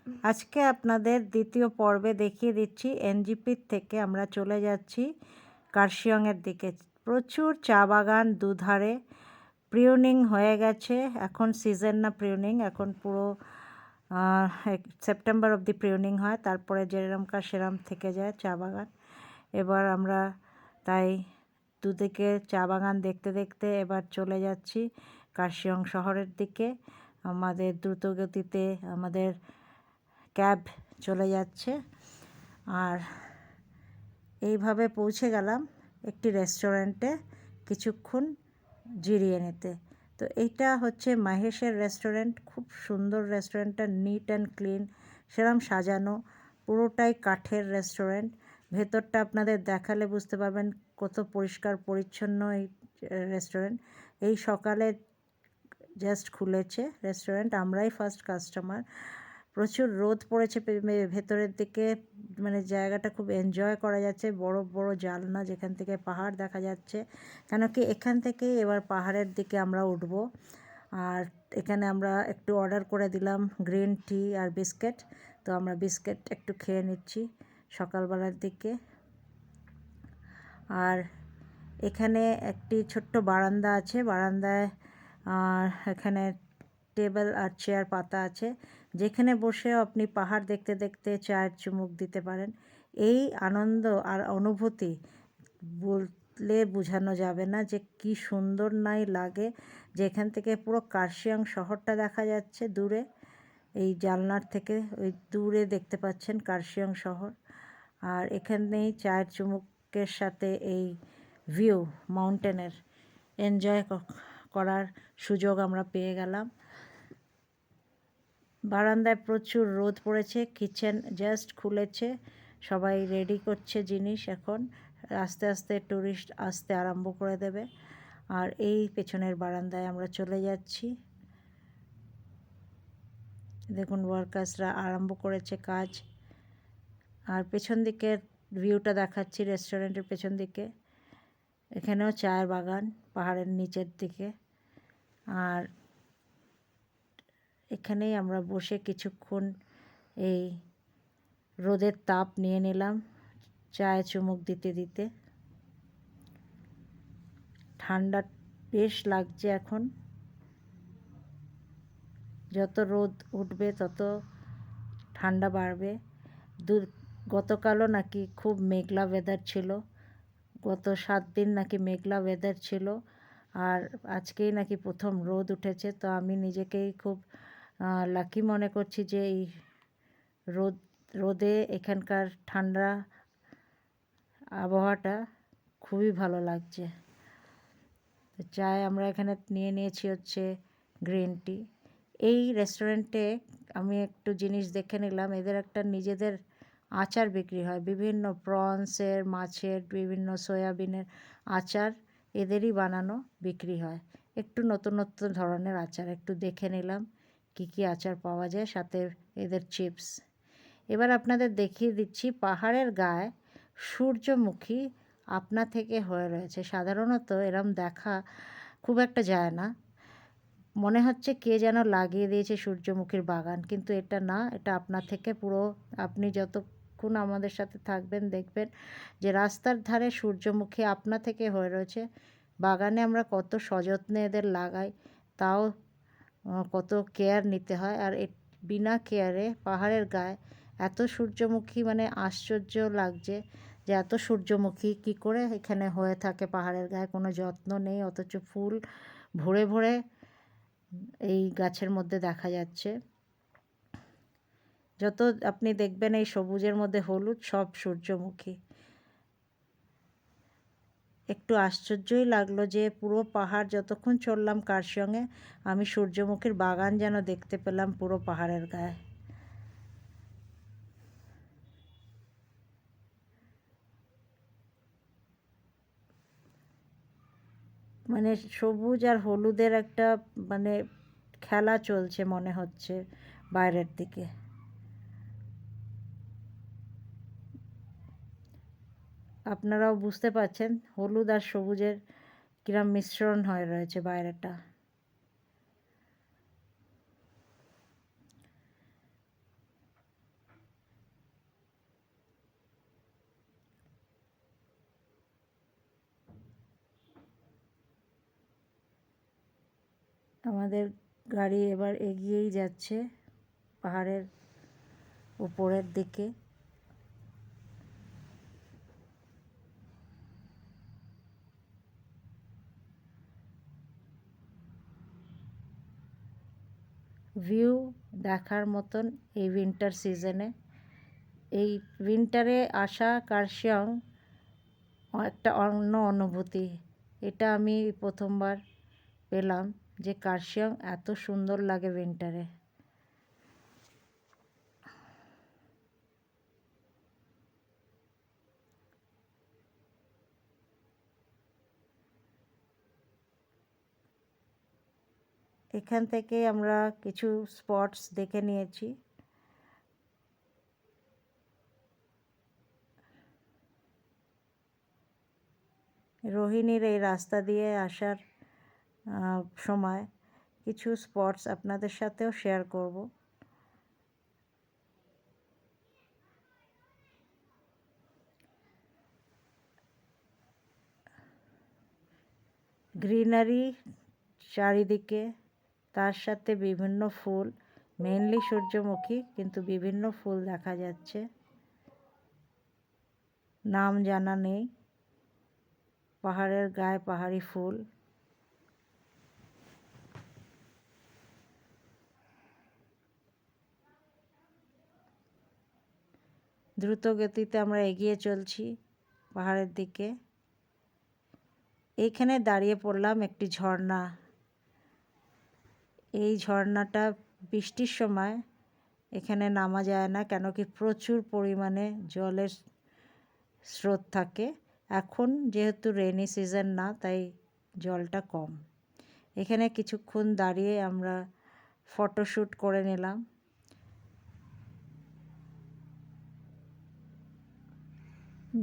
আজকে আপনাদের দ্বিতীয় পর্বে দেখিয়ে দিচ্ছি এনজিপির থেকে আমরা চলে যাচ্ছি কার্শিয়ংয়ের দিকে। প্রচুর চা বাগান দুধারে, প্রিউনিং হয়ে গেছে, এখন সিজন না প্রিউনিং, এখন পুরো সেপ্টেম্বর অবধি প্রিউনিং হয়, তারপরে যেরমকার সেরম থেকে যায় চা বাগান। এবার আমরা তাই দুদিকে চা বাগান দেখতে দেখতে এবার চলে যাচ্ছি কার্শিয়ং শহরের দিকে। আমাদের দ্রুতগতিতে আমাদের ক্যাব চলে যাচ্ছে, আর এইভাবে পৌঁছে গেলাম একটি রেস্টুরেন্টে কিছুক্ষণ জিরিয়ে নিতে। তো এইটা হচ্ছে মহেশের রেস্টুরেন্ট, খুব সুন্দর রেস্টুরেন্টটা, নিট অ্যান্ড ক্লিন, সেরম সাজানো, পুরোটাই কাঠের রেস্টুরেন্ট। ভেতরটা আপনাদের দেখালে বুঝতে পারবেন কত পরিষ্কার পরিচ্ছন্ন এই রেস্টুরেন্ট। এই সকালে জাস্ট খুলেছে রেস্টুরেন্ট, আমরাই ফার্স্ট কাস্টমার। প্রচুর রোদ পড়েছে ভেতরের দিকে, মানে জায়গাটা খুব এনজয় করা যাচ্ছে, বড় বড় জানলা যেখান থেকে পাহাড় দেখা যাচ্ছে, কেন কি এখান থেকেই এবার পাহাড়ের দিকে আমরা উঠব। আর এখানে আমরা একটু অর্ডার করে দিলাম গ্রিন টি আর বিস্কিট, তো আমরা বিস্কিট একটু খেয়ে নিচ্ছি সকালবেলার দিকে। আর এখানে একটি ছোট্ট বারান্দা আছে, বারান্দায় এখানে টেবিল আর চেয়ার পাতা আছে, যেখানে বসেও আপনি পাহাড় দেখতে দেখতে চায়ের চুমুক দিতে পারেন। এই আনন্দ আর অনুভূতি বললে বোঝানো যাবে না যে কি সুন্দর নাই লাগে, যেখান থেকে পুরো কার্শিয়ং শহরটা দেখা যাচ্ছে দূরে, এই জানলার থেকে ওই দূরে দেখতে পাচ্ছেন কার্শিয়ং শহর। আর এখানেই চায়ের চুমুকের সাথে এই ভিউ মাউন্টেনের এনজয় করার সুযোগ আমরা পেয়ে গেলাম। বারান্দায় প্রচুর রোদ পড়েছে, কিচেন জাস্ট খুলেছে, সবাই রেডি করছে জিনিস, এখন আস্তে আস্তে ট্যুরিস্ট আসতে আরম্ভ করে দেবে। আর এই পেছনের বারান্দায় আমরা চলে যাচ্ছি, দেখুন ওয়ার্কার্সরা আরম্ভ করেছে কাজ। আর পেছন দিকের ভিউটা দেখাচ্ছি রেস্টুরেন্টের পেছন দিকে, এখানেও চায়ের বাগান পাহাড়ের নিচের দিকে। আর এখানেই আমরা বসে কিছুক্ষণ এই রোদের তাপ নিয়ে নিলাম চায়ে চুমুক দিতে দিতে। ঠান্ডা বেশ লাগছে এখন, যত রোদ উঠবে তত ঠান্ডা বাড়বে। গতকালও নাকি খুব মেঘলা ওয়েদার ছিল, গত 7 দিন নাকি মেঘলা ওয়েদার ছিল, আর আজকেই নাকি প্রথম রোদ উঠেছে। তো আমি নিজেকেই খুব লাকি মনে করছি যে এই রোদে এখানকার ঠান্ডা আবহাওয়াটা খুবই ভালো লাগছে। তো চায় আমরা এখানে নিয়ে নিয়েছি হচ্ছে গ্রিন টি। এই রেস্টুরেন্টে আমি একটু জিনিস দেখে নিলাম, এদের একটা নিজেদের আচার বিক্রি হয়, বিভিন্ন প্রনসের, মাছের, বিভিন্ন সয়াবিনের আচার এদেরই বানানো বিক্রি হয়। একটু নতুন নতুন ধরনের আচার একটু দেখে নিলাম কি কি আচার পাওয়া যায়, সাথে এদের চিপস। এবার আপনাদের দেখিয়ে দিচ্ছি পাহাড়ের গায়ে সূর্যমুখী আপনা থেকে হয়ে রয়েছে। সাধারণত এরম দেখা খুব একটা যায় না, মনে হচ্ছে কে যেন লাগিয়ে দিয়েছে সূর্যমুখীর বাগান, কিন্তু এটা না, এটা আপনা থেকে পুরো, আপনি যতক্ষণ আমাদের সাথে থাকবেন দেখবেন যে রাস্তার ধারে সূর্যমুখী আপনা থেকে হয়ে রয়েছে। বাগানে আমরা কত সযত্নে এদের লাগাই, তাও কত কেয়ার নিতে হয়, আর বিনা কেয়ারে পাহাড়ের গায়ে এত সূর্যমুখী, মানে আশ্চর্য লাগছে যে এত সূর্যমুখী কী করে এখানে হয়ে থাকে পাহাড়ের গায়ে, কোনো যত্ন নেই, অথচ ফুল ভরে ভরে এই গাছের মধ্যে দেখা যাচ্ছে। যত আপনি দেখবেন এই সবুজের মধ্যে হলুদ, সব সূর্যমুখী। একটু আশ্চর্যই লাগলো যে পুরো পাহাড় যতক্ষণ চললাম কার্শিয়ংয়ে, আমি সূর্যমুখীর বাগান যেন দেখতে পেলাম পুরো পাহাড়ের গায়ে। মানে সবুজ আর হলুদের একটা মানে খেলা চলছে মনে হচ্ছে বাইরের দিকে। আপনারাও বুঝতে পারছেন হলুদ আর সবুজের কিরম মিশ্রণ হয়ে রয়েছে বাইরেটা। আমাদের গাড়ি এবার এগিয়েই যাচ্ছে পাহাড়ের উপরের দিকে। ভিউ দেখার মতন এই উইন্টার সিজনে। এই উইন্টারে আসা কার্শিয়ং একটা অন্য অনুভূতি। এটা আমি প্রথমবার পেলাম যে কার্শিয়ং এত সুন্দর লাগে উইন্টারে। এখান থেকে আমরা কিছু স্পটস দেখে নিয়েছি। রোহিণীর এই রাস্তা দিয়ে আসার সময় কিছু স্পটস আপনাদের সাথেও শেয়ার করব। গ্রিনারি চারিদিকে, তার সাথে বিভিন্ন ফুল, মেইনলি সূর্যমুখী, কিন্তু বিভিন্ন ফুল দেখা যাচ্ছে, নাম জানা নেই। পাহাড়ের গায়ে পাহাড়ি ফুল। দ্রুত গতিতে আমরা এগিয়ে চলছি পাহাড়ের দিকে। এইখানে দাঁড়িয়ে পড়লাম একটি ঝর্ণা। এই ঝর্ণাটা বৃষ্টির সময় এখানে নামা যায় না, কেন কি প্রচুর পরিমাণে জলের স্রোত থাকে। এখন যেহেতু রেইনি সিজন না, তাই জলটা কম। এখানে কিছুক্ষণ দাঁড়িয়ে আমরা ফটোশ্যুট করে নিলাম।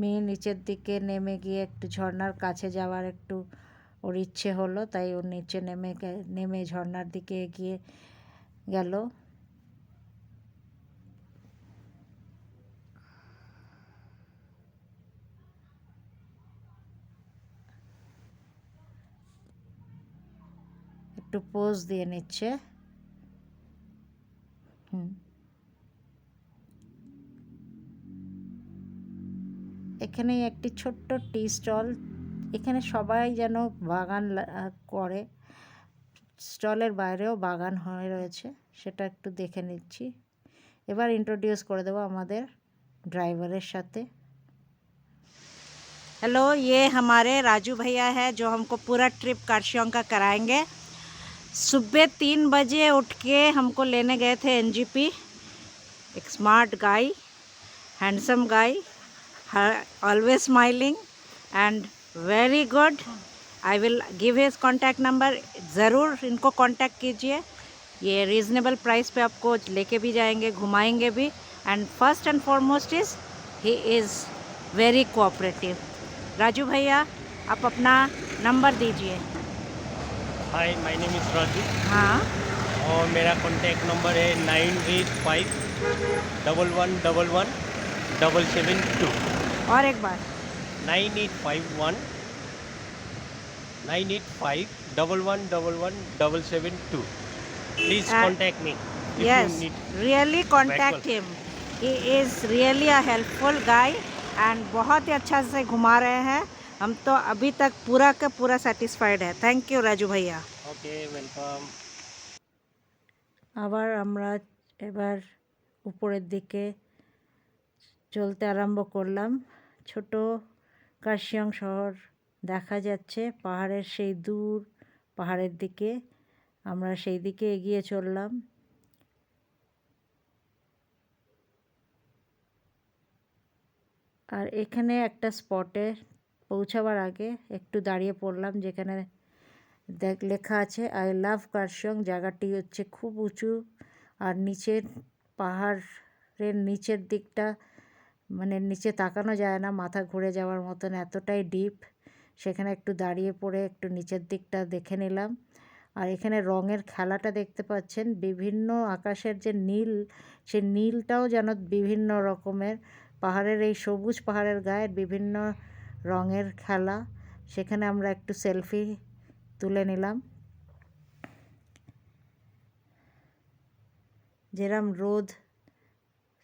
মেয়ে নিচের দিকে নেমে গিয়ে একটু ঝর্ণার কাছে যাওয়ার একটু ওর ইচ্ছে হলো, তাই ওর নিচে নেমে ঝর্ণার দিকে এগিয়ে গেল। একটু পোজ দিয়ে নিচ্ছে। এখানে একটি ছোট্ট টি স্টল। এখানে সবাই যেন বাগান করে। স্টলের বাইরেও বাগান হয়ে রয়েছে, সেটা একটু দেখে নিচ্ছি। এবার इंट्रोड्यूस করে দেবো আমাদের ड्राइवरेর সাথে। हेलो, ये हमारे राजू भैया है जो हमको पूरा ट्रिप कार्शियोंग का कराएंगे। सुबह 3 बजे उठ के हमको लेने गए थे एनजीपी। एक smart guy, handsome guy, always smiling and very good. I will give his contact number, ज़रूर इनको कांटेक्ट कीजिए। ये रीज़नेबल प्राइस पे आपको लेके भी जाएंगे, घुमाएंगे भी। And first and foremost is he is very cooperative. Raju भैया, आप अपना नंबर दीजिए। हाय, माय नेम इज़ राजू हाँ, और मेरा कॉन्टैक्ट नंबर है 9851111772। और एक बार 98519851111772। Please contact me if yes, you need really contact vehicle. him. He is really a helpful guy and बहुत ही अच्छा से घुमा रहे हैं। हम तो अभी तक पूरा का पूरा सेटिस्फाइड है। थैंक यू राजू भैया। Okay, welcome. আবার আমরা এবার উপরের দিকে চলতে আরম্ভ করলাম। ছোট কার্শিয়ং শহর দেখা যাচ্ছে পাহাড়ের সেই দূর পাহাড়ের দিকে। আমরা সেই দিকে এগিয়ে চললাম। আর এখানে একটা স্পটে পৌঁছাবার আগে একটু দাঁড়িয়ে পড়লাম, যেখানে লেখা আছে আই লাভ কার্শিয়ং। জায়গাটি হচ্ছে খুব উঁচু, আর নিচের পাহাড়ের নিচের দিকটা মানে নিচে তাকানো যায় না, মাথা ঘুরে যাওয়ার মতন এতটাই ডিপ। সেখানে একটু দাঁড়িয়ে পড়ে একটু নিচের দিকটা দেখে নিলাম। আর এখানে রঙের খেলাটা দেখতে পাচ্ছেন, বিভিন্ন আকাশের যে নীল, সেই নীলটাও যেন বিভিন্ন রকমের। পাহাড়ের এই সবুজ পাহাড়ের গায়ে বিভিন্ন রঙের খেলা। সেখানে আমরা একটু সেলফি তুলে নিলাম। যেরম রোদ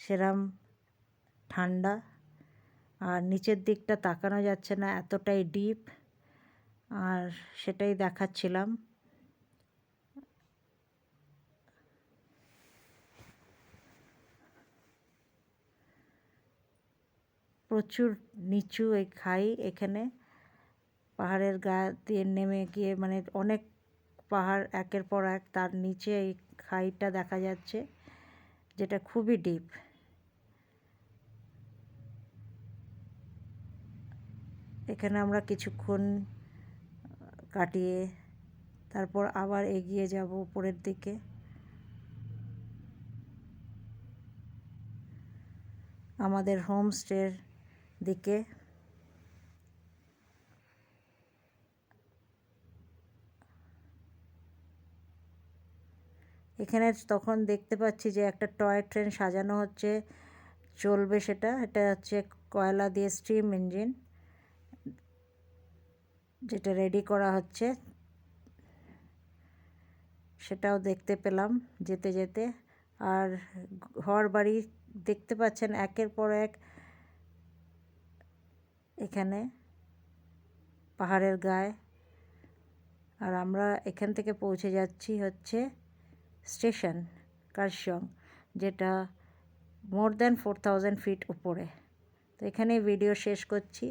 সেরম ঠান্ডা, আর নিচের দিকটা তাকানো যাচ্ছে না, এতটাই ডিপ। আর সেটাই দেখাচ্ছিলাম। প্রচুর নিচু এই খাই এখানে, পাহাড়ের গা দিয়ে নেমে গিয়ে মানে অনেক পাহাড় একের পর এক, তার নিচে এই খাইটা দেখা যাচ্ছে, যেটা খুবই ডিপ। এখানে আমরা কিছুক্ষণ কাটিয়ে তারপর আবার এগিয়ে যাব উপরের দিকে। আমাদের হোমস্টের দিকে। এখানে তখন দেখতে পাচ্ছি যে একটা টয় ট্রেন সাজানো হচ্ছে, চলবে সেটা। এটা হচ্ছে কয়লা দিয়ে স্টিম ইঞ্জিন, যেটা রেডি করা হচ্ছে, সেটাও দেখতে পেলাম যেতে যেতে। আর ঘর বাড়ি দেখতে পাচ্ছেন একের পর এক এখানে পাহাড়ের গায়ে। আর আমরা এখান থেকে পৌঁছে যাচ্ছি হচ্ছে স্টেশন কার্শিয়ং, যেটা মোর দ্যান 4000 ফিট উপরে। তো এখানেই ভিডিও শেষ করছি।